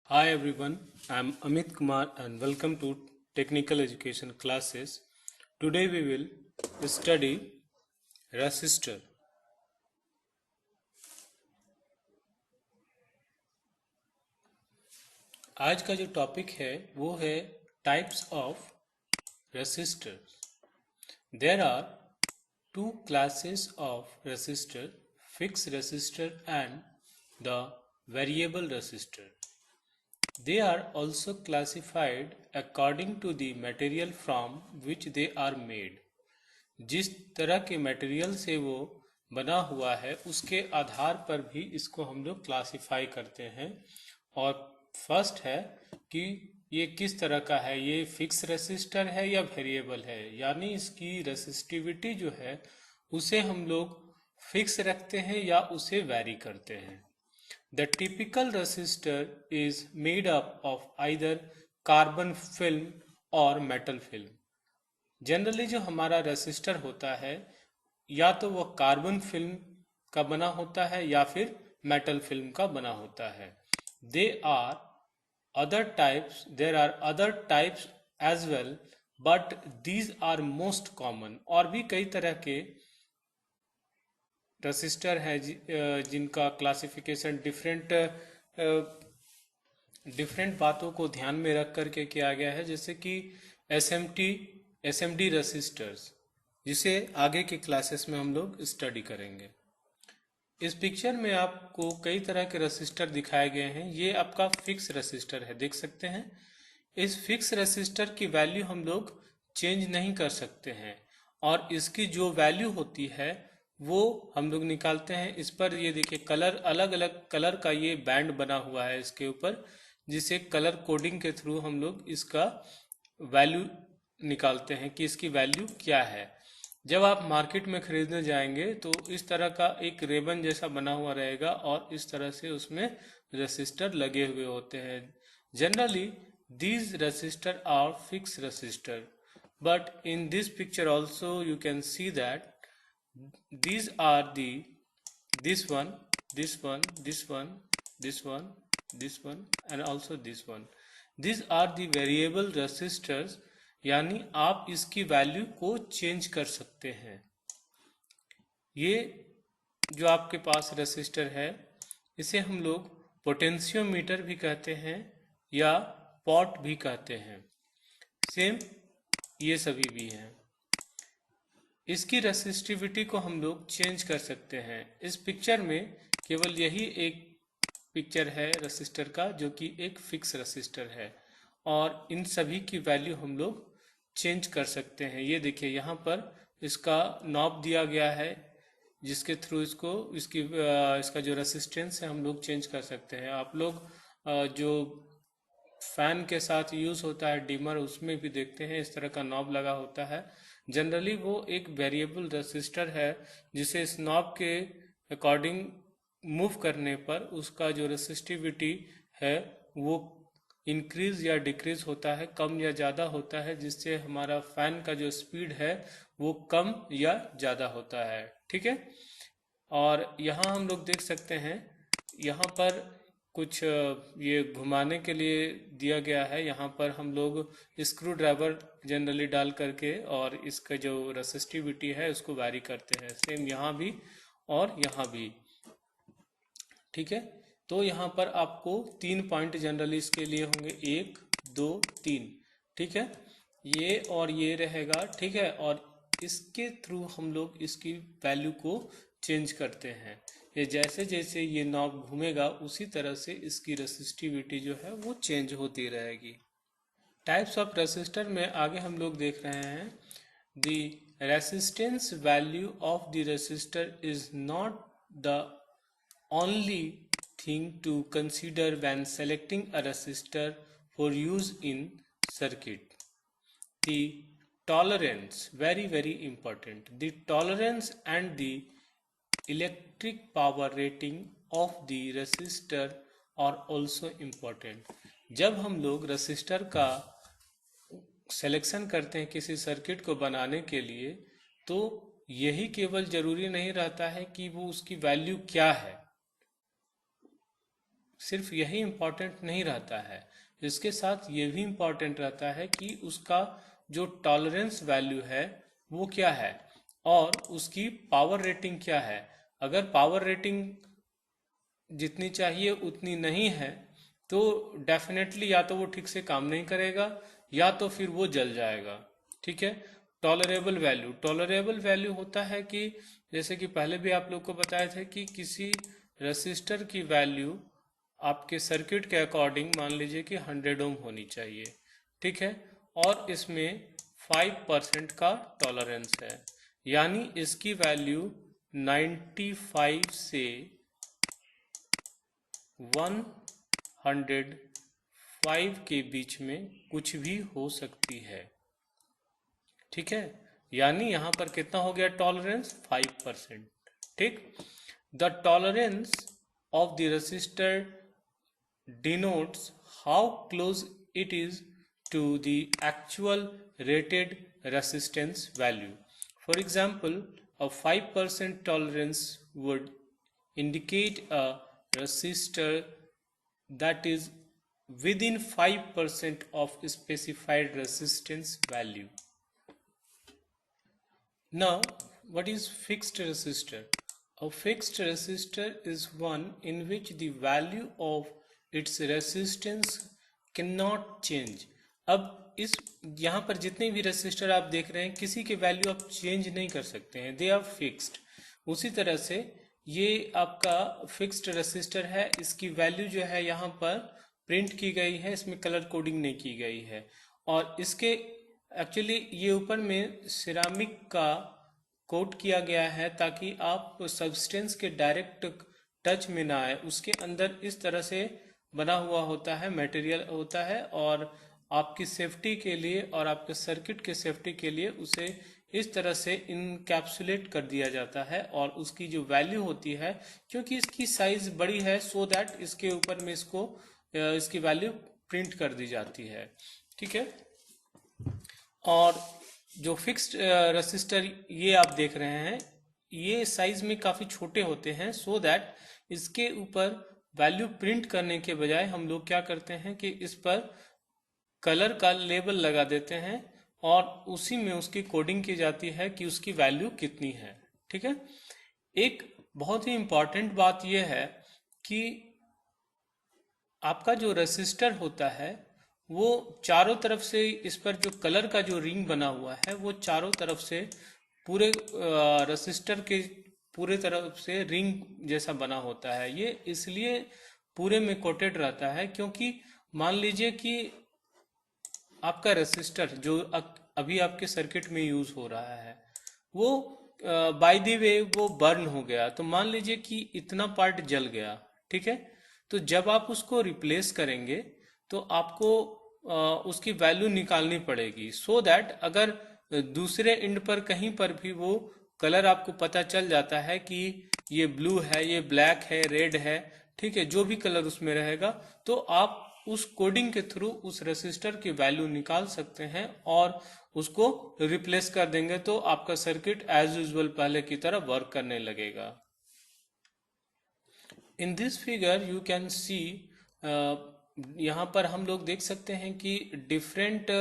Hi everyone, I am Amit Kumar and welcome to Technical Education classes. Today we will study resistor. आज का जो topic है वो है types of resistors. There are two classes of resistor, fixed resistor and the variable resistor. They are also classified according to the material from which they are made. जिस तरह के material से वो बना हुआ है उसके आधार पर भी इसको हम लोग क्लासिफाई करते हैं। और फर्स्ट है कि ये किस तरह का है, ये फिक्स रेसिस्टर है या वेरिएबल है, यानी इसकी रेसिस्टिविटी जो है उसे हम लोग फिक्स रखते हैं या उसे वैरी करते हैं। The typical resistor is made up of either carbon film और मेटल फिल्म। जनरली जो हमारा रेसिस्टर होता है या तो वो कार्बन फिल्म का बना होता है या फिर मेटल फिल्म का बना होता है। They are other types there are other types as well but these are most common. और भी कई तरह के रेसिस्टर हैं जिनका क्लासिफिकेशन डिफरेंट बातों को ध्यान में रख करके किया गया है, जैसे कि एसएमडी रेसिस्टर्स, जिसे आगे के क्लासेस में हम लोग स्टडी करेंगे। इस पिक्चर में आपको कई तरह के रेसिस्टर दिखाए गए हैं। ये आपका फिक्स रेसिस्टर है, देख सकते हैं। इस फिक्स रेसिस्टर की वैल्यू हम लोग चेंज नहीं कर सकते हैं और इसकी जो वैल्यू होती है वो हम लोग निकालते हैं। इस पर ये देखिए कलर, अलग अलग कलर का ये बैंड बना हुआ है इसके ऊपर, जिसे कलर कोडिंग के थ्रू हम लोग इसका वैल्यू निकालते हैं कि इसकी वैल्यू क्या है। जब आप मार्केट में खरीदने जाएंगे तो इस तरह का एक रेबन जैसा बना हुआ रहेगा और इस तरह से उसमें रेसिस्टर लगे हुए होते हैं। Generally these resistor are fixed resistor, but in this picture also you can see that these are the this one, this one, this one, this one, this one and also this one. These are the variable resistors, यानी आप इसकी value को change कर सकते हैं। ये जो आपके पास रेसिस्टर है इसे हम लोग पोटेंशियोमीटर भी कहते हैं या पॉट भी कहते हैं। सेम ये सभी भी हैं। इसकी रेसिस्टिविटी को हम लोग चेंज कर सकते हैं। इस पिक्चर में केवल यही एक पिक्चर है रेसिस्टर का जो कि एक फिक्स रेसिस्टर है और इन सभी की वैल्यू हम लोग चेंज कर सकते हैं। ये देखिए यहाँ पर इसका नॉब दिया गया है जिसके थ्रू इसका जो रेसिस्टेंस है हम लोग चेंज कर सकते हैं। आप लोग जो फैन के साथ यूज होता है डिमर, उसमें भी देखते हैं इस तरह का नॉब लगा होता है। जनरली वो एक वेरिएबल रेसिस्टर है जिसे इस नॉब के अकॉर्डिंग मूव करने पर उसका जो रेसिस्टिविटी है वो इंक्रीज या डिक्रीज होता है, कम या ज़्यादा होता है, जिससे हमारा फैन का जो स्पीड है वो कम या ज़्यादा होता है। ठीक है। और यहाँ हम लोग देख सकते हैं, यहाँ पर कुछ ये घुमाने के लिए दिया गया है। यहाँ पर हम लोग स्क्रू ड्राइवर जनरली डाल करके और इसका जो रेसिस्टिविटी है उसको वैरी करते हैं। सेम यहाँ भी और यहाँ भी। ठीक है। तो यहाँ पर आपको 3 पॉइंट जनरली इसके लिए होंगे, 1 2 3। ठीक है, ये और ये रहेगा। ठीक है, और इसके थ्रू हम लोग इसकी वैल्यू को चेंज करते हैं। ये जैसे जैसे ये नॉब घूमेगा उसी तरह से इसकी रेसिस्टिविटी जो है वो चेंज होती रहेगी। टाइप्स ऑफ रेसिस्टर में आगे हम लोग देख रहे हैं, the resistance value of the resistor is not the only thing to consider when selecting a resistor for use in circuit. The tolerance, very important, the tolerance and the electric power rating of the resistor are also important. जब हम लोग resistor का selection करते हैं किसी circuit को बनाने के लिए, तो यही केवल जरूरी नहीं रहता है कि वो उसकी वैल्यू क्या है, सिर्फ यही इम्पोर्टेंट नहीं रहता है, इसके साथ ये भी इम्पोर्टेंट रहता है कि उसका जो टॉलरेंस वैल्यू है वो क्या है और उसकी पावर रेटिंग क्या है। अगर पावर रेटिंग जितनी चाहिए उतनी नहीं है तो डेफिनेटली या तो वो ठीक से काम नहीं करेगा या तो फिर वो जल जाएगा। ठीक है। टॉलरेबल वैल्यू होता है कि जैसे कि पहले भी आप लोग को बताया था कि किसी रेसिस्टर की वैल्यू आपके सर्किट के अकॉर्डिंग मान लीजिए कि 100 ओम होनी चाहिए। ठीक है। और इसमें 5% का टॉलरेंस है, यानी इसकी वैल्यू 95 से 105 के बीच में कुछ भी हो सकती है। ठीक है। यानी यहां पर कितना हो गया टॉलरेंस 5%। ठीक। The tolerance of the resistor denotes how close it is to the actual rated resistance value. For example, a 5% tolerance would indicate a resistor that is within 5% of specified resistance value. Now, what is fixed resistor? A fixed resistor is one in which the value of its resistance cannot change. अब इस यहाँ पर जितने भी resistor आप देख रहे हैं किसी के वैल्यू आप चेंज नहीं कर सकते हैं, दे आर फिक्स्ड। उसी तरह से ये आपका फिक्स्ड रेसिस्टर है, इसकी वैल्यू जो है यहाँ पर प्रिंट की गई है, इसमें कलर कोडिंग नहीं की गई है। और इसके एक्चुअली ये ऊपर में सिरामिक का कोट किया गया है ताकि आप सब्सटेंस के डायरेक्ट टच में ना आए। उसके अंदर इस तरह से बना हुआ होता है, मटेरियल होता है, और आपकी सेफ्टी के लिए और आपके सर्किट के सेफ्टी के लिए उसे इस तरह से इनकैप्सुलेट कर दिया जाता है। और उसकी जो वैल्यू होती है, क्योंकि इसकी साइज बड़ी है, सो दैट इसके ऊपर में इसकी वैल्यू प्रिंट कर दी जाती है। ठीक है। और जो फिक्स्ड रेसिस्टर ये आप देख रहे हैं, ये साइज में काफ़ी छोटे होते हैं, सो दैट इसके ऊपर वैल्यू प्रिंट करने के बजाय हम लोग क्या करते हैं कि इस पर कलर का लेबल लगा देते हैं और उसी में उसकी कोडिंग की जाती है कि उसकी वैल्यू कितनी है। ठीक है। एक बहुत ही इम्पॉर्टेंट बात यह है कि आपका जो रेसिस्टर होता है वो चारों तरफ से, इस पर जो कलर का जो रिंग बना हुआ है वो चारों तरफ से पूरे रेसिस्टर के पूरे तरफ से रिंग जैसा बना होता है। ये इसलिए पूरे में कोटेड रहता है क्योंकि मान लीजिए कि आपका रेसिस्टर जो अभी आपके सर्किट में यूज हो रहा है वो बाय द वे वो बर्न हो गया, तो मान लीजिए कि इतना पार्ट जल गया। ठीक है। तो जब आप उसको रिप्लेस करेंगे तो आपको उसकी वैल्यू निकालनी पड़ेगी, सो दैट अगर दूसरे एंड पर कहीं पर भी वो कलर आपको पता चल जाता है कि ये ब्लू है, ये ब्लैक है, रेड है, ठीक है, जो भी कलर उसमें रहेगा, तो आप उस कोडिंग के थ्रू उस रेसिस्टर की वैल्यू निकाल सकते हैं और उसको रिप्लेस कर देंगे तो आपका सर्किट एज यूजुअल पहले की तरह वर्क करने लगेगा। In this figure you can सी, यहाँ पर हम लोग देख सकते हैं कि डिफरेंट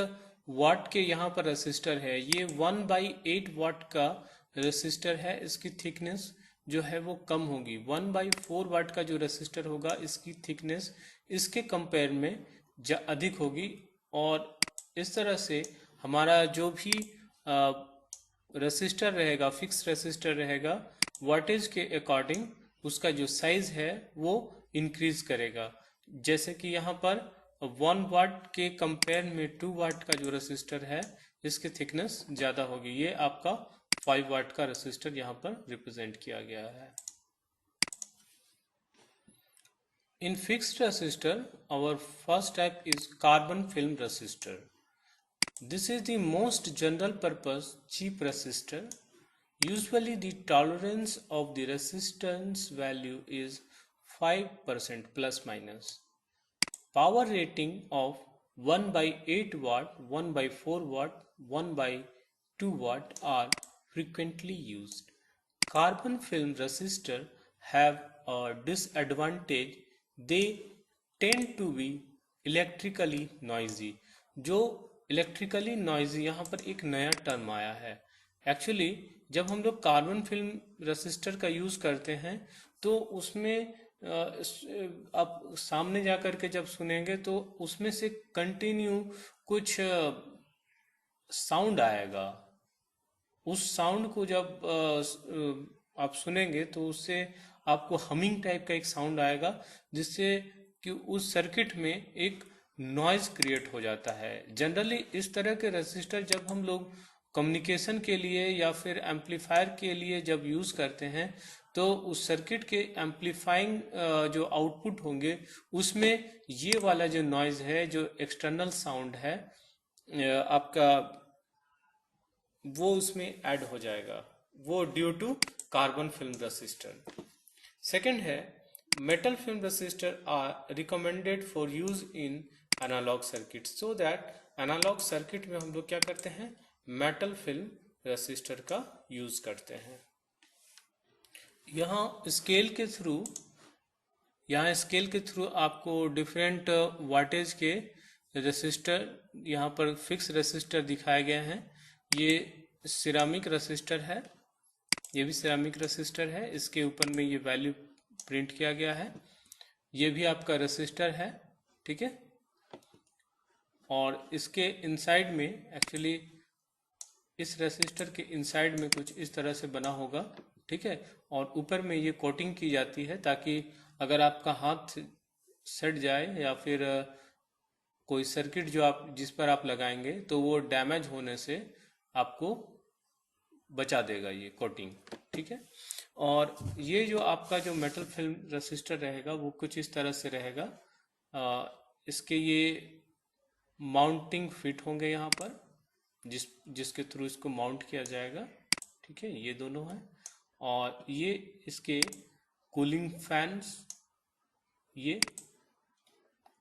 वाट के यहाँ पर रेसिस्टर है। ये 1/8 वाट का रेसिस्टर है, इसकी थिकनेस जो है वो कम होगी। 1/4 वाट का जो रेसिस्टर होगा इसकी थिकनेस इसके कंपेयर में अधिक होगी। और इस तरह से हमारा जो भी रेसिस्टर रहेगा, फिक्स रेसिस्टर रहेगा, वाटेज के अकॉर्डिंग उसका जो साइज है वो इंक्रीज करेगा। जैसे कि यहाँ पर 1 वाट के कंपेयर में 2 वाट का जो रेसिस्टर है इसकी थिकनेस ज़्यादा होगी। ये आपका 5 वाट का रेसिस्टर यहाँ पर रिप्रेजेंट किया गया है। In fixed resistor, our first type is carbon film resistor. This is the most general purpose cheap resistor. Usually the tolerance of the resistance value is 5% plus minus. Power rating of 1/8 watt, 1/4 watt, 1/2 watt are frequently used. Carbon film resistor have a disadvantage they tend to be electrically noisy. जो electrically noisy, यहाँ पर एक नया term आया है। Actually जब हम लोग कार्बन फिल्म रेसिस्टर का यूज़ करते हैं तो उसमें आप सामने जा कर के जब सुनेंगे तो उसमें से कंटिन्यू कुछ साउंड आएगा। उस साउंड को जब आप सुनेंगे तो उससे आपको हमिंग टाइप का एक साउंड आएगा, जिससे कि उस सर्किट में एक नॉइज क्रिएट हो जाता है। जनरली इस तरह के रेसिस्टर जब हम लोग कम्युनिकेशन के लिए या फिर एम्पलीफायर के लिए जब यूज़ करते हैं तो उस सर्किट के एम्पलीफाइंग जो आउटपुट होंगे उसमें ये वाला जो नॉइज है, जो एक्सटर्नल साउंड है आपका, वो उसमें ऐड हो जाएगा, वो due to carbon film resistor. Second है, metal film resistor are recommended for use in analogue circuit, so that analogue circuit में हम लोग क्या करते हैं, मेटल फिल्म रेसिस्टर का यूज करते हैं। यहाँ स्केल के थ्रू आपको डिफरेंट वाटेज के रेसिस्टर यहाँ पर फिक्स रेसिस्टर दिखाए गए हैं। ये सिरामिक रेसिस्टर है, ये भी सिरामिक रेसिस्टर है, इसके ऊपर में ये वैल्यू प्रिंट किया गया है। ये भी आपका रेसिस्टर है, ठीक है। और इसके इनसाइड में एक्चुअली इस रेसिस्टर के इनसाइड में कुछ इस तरह से बना होगा, ठीक है। और ऊपर में ये कोटिंग की जाती है ताकि अगर आपका हाथ सट जाए या फिर कोई सर्किट जो आप जिस पर आप लगाएंगे तो वो डैमेज होने से आपको बचा देगा ये कोटिंग, ठीक है। और ये जो आपका जो मेटल फिल्म रेसिस्टर रहेगा वो कुछ इस तरह से रहेगा। इसके ये माउंटिंग फिट होंगे यहाँ पर, जिसके थ्रू इसको माउंट किया जाएगा, ठीक है। ये दोनों हैं। और ये इसके कूलिंग फैंस, ये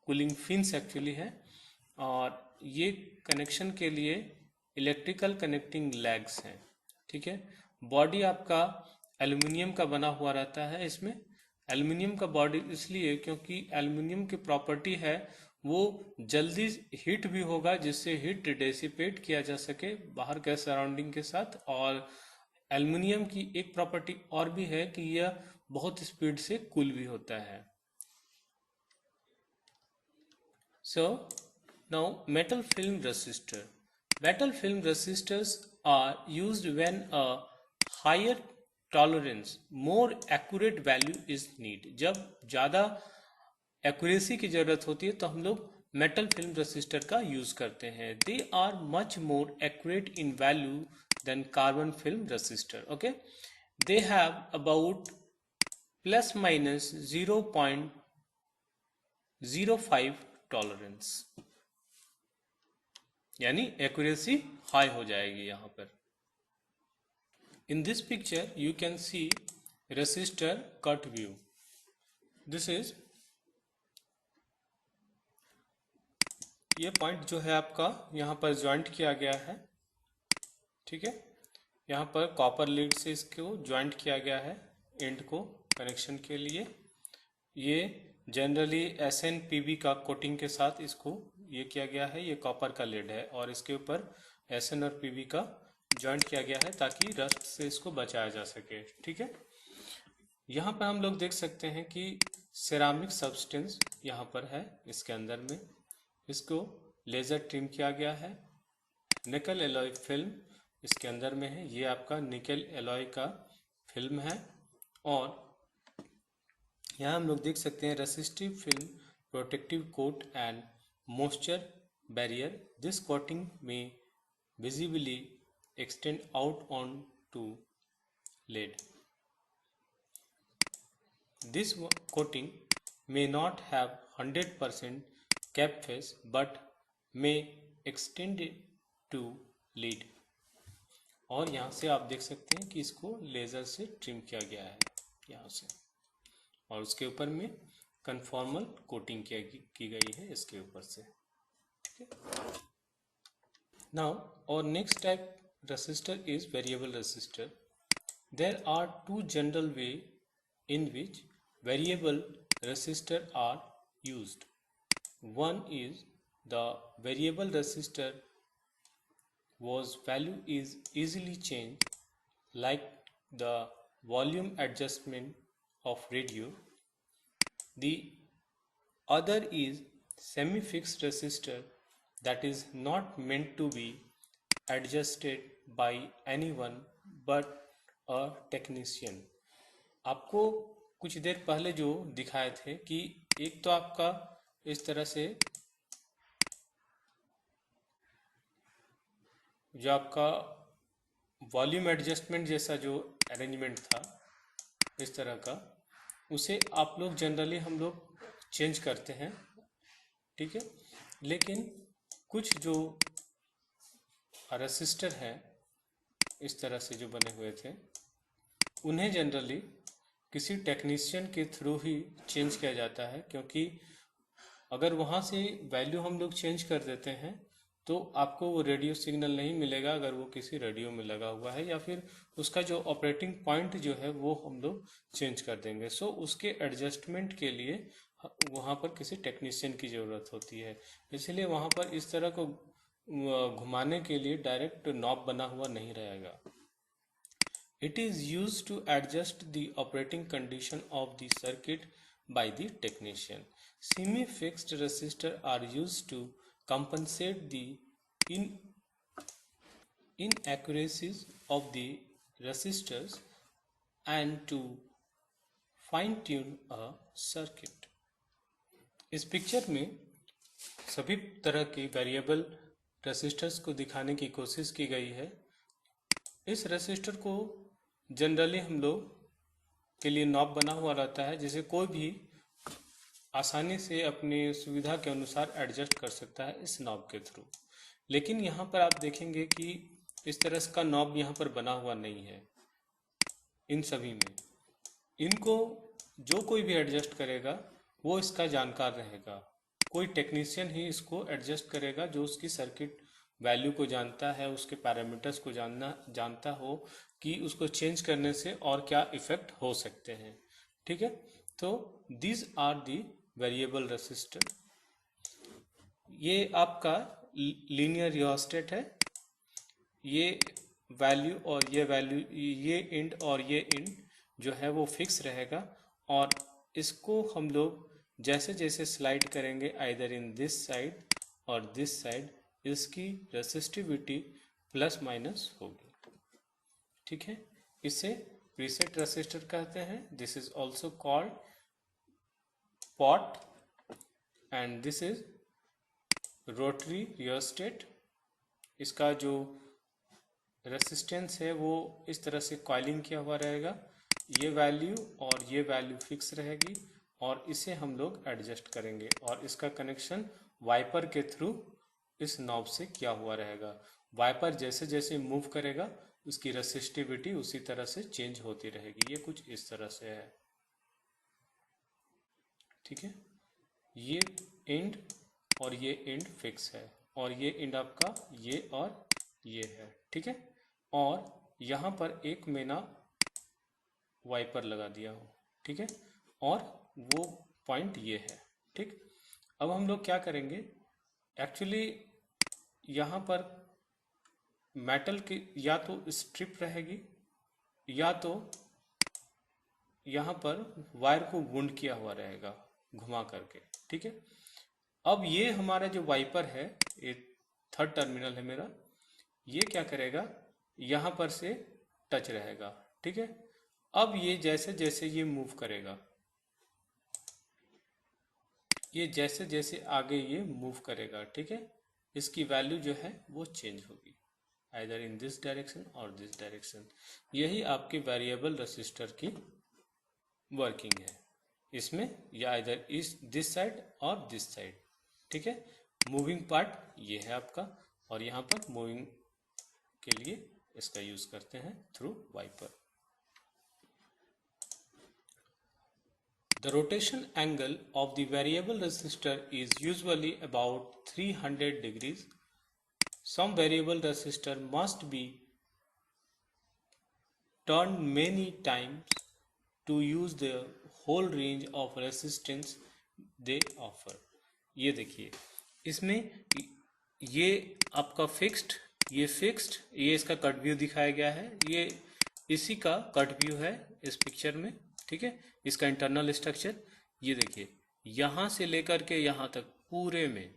कूलिंग फिन्स एक्चुअली है। और ये कनेक्शन के लिए इलेक्ट्रिकल कनेक्टिंग लैग्स हैं, ठीक है। बॉडी आपका एल्युमिनियम का बना हुआ रहता है। इसमें एल्युमिनियम का बॉडी इसलिए क्योंकि एल्युमिनियम की प्रॉपर्टी है वो जल्दी हीट भी होगा, जिससे हीट डेसिपेट किया जा सके बाहर के सराउंडिंग के साथ। और एल्युमिनियम की एक प्रॉपर्टी और भी है कि यह बहुत स्पीड से कूल भी होता है। So now metal film resistor. Metal film resistors are used when a higher tolerance, more accurate value is need. जब ज़्यादा एक्यूरेसी की ज़रूरत होती है तो हम लोग मेटल फिल्म रेसिस्टर का यूज़ करते हैं। They are much more accurate in value than carbon film resistor, okay. They have about plus minus 0.05 tolerance, यानी एक्यूरेसी हाई हो जाएगी यहाँ पर। In this picture you can see resistor cut view. This is, ये point जो है आपका यहाँ पर ज्वाइंट किया गया है, ठीक है। यहाँ पर कॉपर लीड से इसको ज्वाइंट किया गया है एंड को कनेक्शन के लिए। ये जनरली SN/PB का कोटिंग के साथ इसको ये किया गया है। ये कॉपर का लीड है और इसके ऊपर SN और PB का जॉइंट किया गया है ताकि रस्ट से इसको बचाया जा सके, ठीक है। यहाँ पर हम लोग देख सकते हैं कि सेरामिक सब्सटेंस यहाँ पर है, इसके अंदर में इसको लेज़र ट्रिम किया गया है। निकल एलॉय फिल्म इसके अंदर में है, ये आपका निकल एलॉय का फिल्म है। और यहाँ हम लोग देख सकते हैं resistive film, protective coat and moisture barrier. This coating में visibly extend out on to lead. This coating may not have 100% cap face but may extend it to lead. और यहाँ से आप देख सकते हैं कि इसको लेज़र से ट्रिम किया गया है यहाँ से, और उसके ऊपर में कन्फॉर्मल कोटिंग की गई है इसके ऊपर से, ठीक है। Now our next type resistor is variable resistor. There are two general way in which variable resistor are used. One is the variable resistor whose value is easily changed, like the volume adjustment of radio. The other is semi-fixed resistor that is not meant to be adjusted by anyone but a technician. आपको कुछ देर पहले जो दिखाए थे कि एक तो आपका इस तरह से जो आपका वॉल्यूम एडजस्टमेंट जैसा जो अरेंजमेंट था इस तरह का, उसे आप लोग जनरली हम लोग चेंज करते हैं, ठीक है। लेकिन कुछ जो रेसिस्टर हैं इस तरह से जो बने हुए थे, उन्हें जनरली किसी टेक्नीशियन के थ्रू ही चेंज किया जाता है, क्योंकि अगर वहाँ से वैल्यू हम लोग चेंज कर देते हैं तो आपको वो रेडियो सिग्नल नहीं मिलेगा अगर वो किसी रेडियो में लगा हुआ है, या फिर उसका जो ऑपरेटिंग पॉइंट जो है वो हम लोग चेंज कर देंगे। सो उसके एडजस्टमेंट के लिए वहाँ पर किसी टेक्नीशियन की ज़रूरत होती है, इसलिए वहाँ पर इस तरह को घुमाने के लिए डायरेक्ट नॉब बना हुआ नहीं रहेगा। It is used to adjust the operating condition of the circuit by the technician. Semi-fixed resistors are used to compensate the inaccuracies of the resistors and to fine-tune a circuit. इस picture में सभी तरह की variable resistors को दिखाने की कोशिश की गई है। इस रेसिस्टर को जनरली हम लोग के लिए नॉब बना हुआ रहता है, जिसे कोई भी आसानी से अपनी सुविधा के अनुसार एडजस्ट कर सकता है इस नॉब के थ्रू। लेकिन यहाँ पर आप देखेंगे कि इस तरह का नॉब यहाँ पर बना हुआ नहीं है इन सभी में। इनको जो कोई भी एडजस्ट करेगा वो इसका जानकार रहेगा, कोई टेक्नीशियन ही इसको एडजस्ट करेगा जो उसकी सर्किट वैल्यू को जानता है, उसके पैरामीटर्स को जानता हो कि उसको चेंज करने से और क्या इफेक्ट हो सकते हैं, ठीक है। तो these are the variable resistor. ये आपका लीनियर रियोस्टेट है, ये वैल्यू और ये वैल्यू, ये इंड और ये इंड जो है वो फिक्स रहेगा, और इसको हम लोग जैसे जैसे स्लाइड करेंगे आइदर इन दिस साइड और दिस साइड, इसकी रेसिस्टिविटी प्लस माइनस होगी, ठीक है। इसे प्रीसेट रेसिस्टर कहते हैं। This is also called pot and this is rotary rheostat. इसका जो रेसिस्टेंस है वो इस तरह से कॉइलिंग किया हुआ रहेगा, ये वैल्यू और ये वैल्यू फिक्स रहेगी, और इसे हम लोग एडजस्ट करेंगे, और इसका कनेक्शन वाइपर के थ्रू इस नॉब से किया हुआ रहेगा। वाइपर जैसे जैसे मूव करेगा उसकी रेसिस्टिविटी उसी तरह से चेंज होती रहेगी। ये कुछ इस तरह से है, ठीक है। ये एंड और ये एंड फिक्स है, और ये एंड आपका ये और ये है, ठीक है। और यहाँ पर एक मैंने वाइपर लगा दिया हूँ, ठीक है, और वो पॉइंट ये है, ठीक। अब हम लोग क्या करेंगे, एक्चुअली यहाँ पर मेटल की या तो स्ट्रिप रहेगी या तो यहाँ पर वायर को वुंड किया हुआ रहेगा घुमा करके, ठीक है। अब ये हमारा जो वाइपर है, ये थर्ड टर्मिनल है मेरा, ये क्या करेगा, यहाँ पर से टच रहेगा, ठीक है। अब ये जैसे जैसे ये मूव करेगा, ये जैसे जैसे आगे ये मूव करेगा, ठीक है, इसकी वैल्यू जो है वो चेंज होगी आइदर इन दिस डायरेक्शन और दिस डायरेक्शन। यही आपके वेरिएबल रेसिस्टर की वर्किंग है। इसमें या आइदर इस दिस साइड और दिस साइड, ठीक है। मूविंग पार्ट ये है आपका, और यहाँ पर मूविंग के लिए इसका यूज करते हैं through wiper. The rotation angle of the variable resistor is usually about 300 degrees. Some variable resistor must be turned many times to use the whole range of resistance they offer। ये देखिए, इसमें ये आपका fixed, ये fixed, ये इसका cut view दिखाया गया है, ये इसी का कट व्यू है इस पिक्चर में, ठीक है। इसका इंटरनल स्ट्रक्चर ये देखिए, यहाँ से लेकर के यहाँ तक पूरे में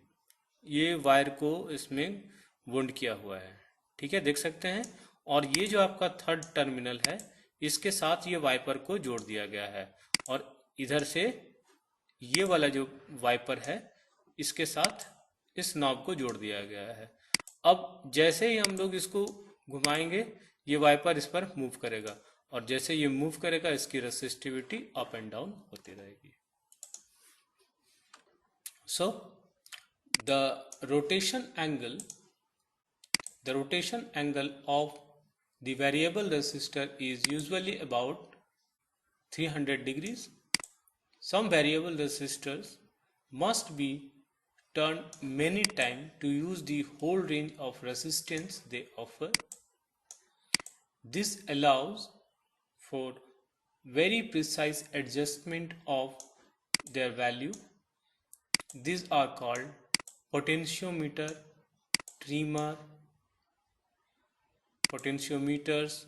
ये वायर को इसमें वुंड किया हुआ है, ठीक है, देख सकते हैं। और ये जो आपका थर्ड टर्मिनल है, इसके साथ ये वाइपर को जोड़ दिया गया है, और इधर से ये वाला जो वाइपर है इसके साथ इस नॉब को जोड़ दिया गया है। अब जैसे ही हम लोग इसको घुमाएंगे, ये वाइपर इस पर मूव करेगा, और जैसे ये मूव करेगा इसकी रेसिस्टिविटी अप एंड डाउन होती रहेगी। So the rotation angle of the variable resistor is usually about 300 degrees. Some variable resistors must be turned many times to use the whole range of resistance they offer. This allows for very precise adjustment of their value. These are called potentiometer, trimmer, potentiometers,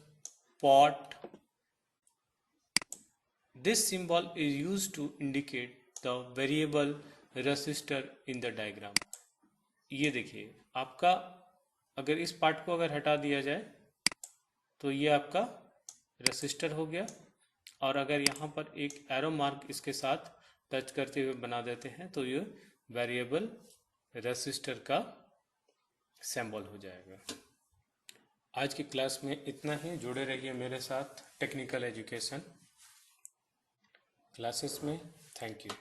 pot. This symbol is used to indicate the variable resistor in the diagram. ये देखिए, आपका अगर इस part को अगर हटा दिया जाए तो ये आपका रेसिस्टर हो गया, और अगर यहाँ पर एक एरो मार्क इसके साथ टच करते हुए बना देते हैं तो ये वेरिएबल रेसिस्टर का सिंबल हो जाएगा। आज की क्लास में इतना ही। जुड़े रहिए मेरे साथ टेक्निकल एजुकेशन क्लासेस में। Thank you.